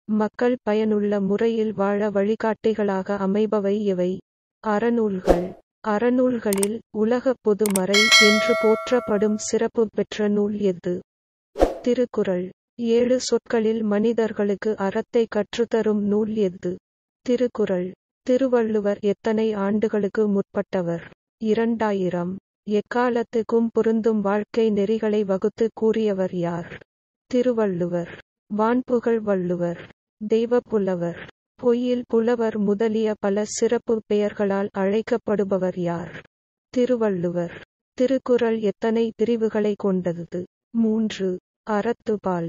மக்கள் பயனுள்ள முறையில் வாழ வழிகாட்டிகளாக அமைபவை எவை? அறநூல்கள். அறநூல்களில் உலக பொதுமறை என்று போற்றப்படும் சிறப்பு பெற்ற நூல் எது? திருக்குறள். 7 சொற்களில் மனிதர்களுக்கு அறத்தை கற்றுத்தரும் நூல் எது? திருக்குறள். திருவள்ளுவர் எத்தனை ஆண்டுகளுக்கு முற்பட்டவர்? 2000. எக்காலத்துக்கும் பொருந்தும் வாழ்க்கை நெறிகளை வகுத்து கூறியவர் யார்? திருவள்ளுவர். வான்புகழ் வள்ளுவர். தெய்வப்புலவர். பொய்யில் புலவர் முதலிய பல சிறப்பு பெயர்களால் அழைக்கப்படுபவர் யார்? திருவள்ளுவர். திருக்குறள் எத்தனை பிரிவுகளை கொண்டது? 3. அறத்துப்பால்,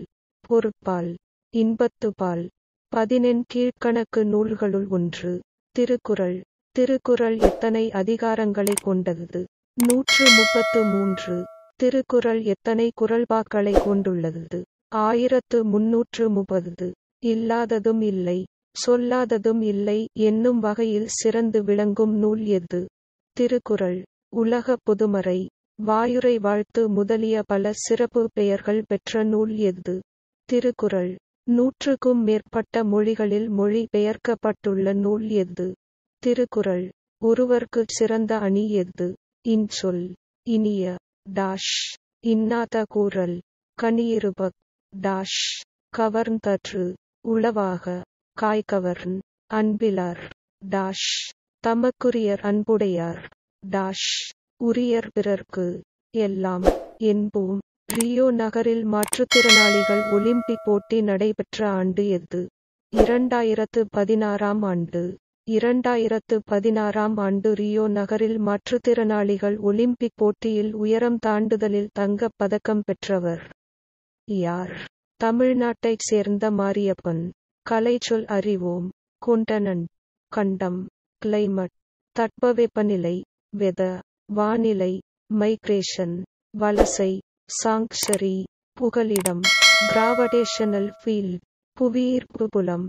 பொருட்பால், இன்பத்துப்பால். 14 கீழ்க்கணக்கு நூல்களுள் ஒன்று. திருக்குறள். திருக்குறள் எத்தனை அதிகாரங்களை கொண்டது? 133. திருக்குறள் எத்தனை குறள்பாக்களை கொண்டுள்ளது? 1330. இல்லாததும் இல்லை, சொல்லாததும் இல்லை என்னும் வகையில் சிறந்து விளங்கும் நூல் எது? திருக்குறள். உலக பொதுமறை, வாயுரை வாழ்த்து முதலிய பல சிறப்பு பெயர்கள் பெற்ற நூல் எது? திருக்குறள். 100க்கும் மேற்பட்ட மொழிகளில் மொழி பெயர்க்கப்பட்டுள்ள நூல் எது? திருக்குறள். ஒருவர்க்குச் சிறந்த அணி எது? இன்சொல், இனிய டாஷ், இன்னாத கூறல், கனியிருபக் டாஷ், கவர்ந்தற்று, உளவாக, காய்கவர்ன், அன்பிலார் டாஷ், தமக்குரியர் அன்புடையார் டாஷ், உரியர் பிறர்க்கு, எல்லாம் என்போம். ரியோ நகரில் மாற்றுத்திறனாளிகள் ஒலிம்பிக் போட்டி நடைபெற்ற ஆண்டு எது? 2016ஆம் ஆண்டு. 2016ஆம் ஆண்டு ரியோ நகரில் மாற்றுத்திறனாளிகள் ஒலிம்பிக் போட்டியில் உயரம் தாண்டுதலில் தங்கப் பதக்கம் பெற்றவர் யார்? தமிழ்நாட்டைச் சேர்ந்த மாரியப்பன். கலைச்சொல் அறிவோம். கொண்டனன்ட், கண்டம், கிளைமட், தட்பவெப்பநிலை, வெதர், வானிலை, மைக்ரேஷன், வலசை, சாங்க்சரி, புகலிடம், கிராவடேஷனல் ஃபீல்ட், புவியீர்ப்பு புலம்.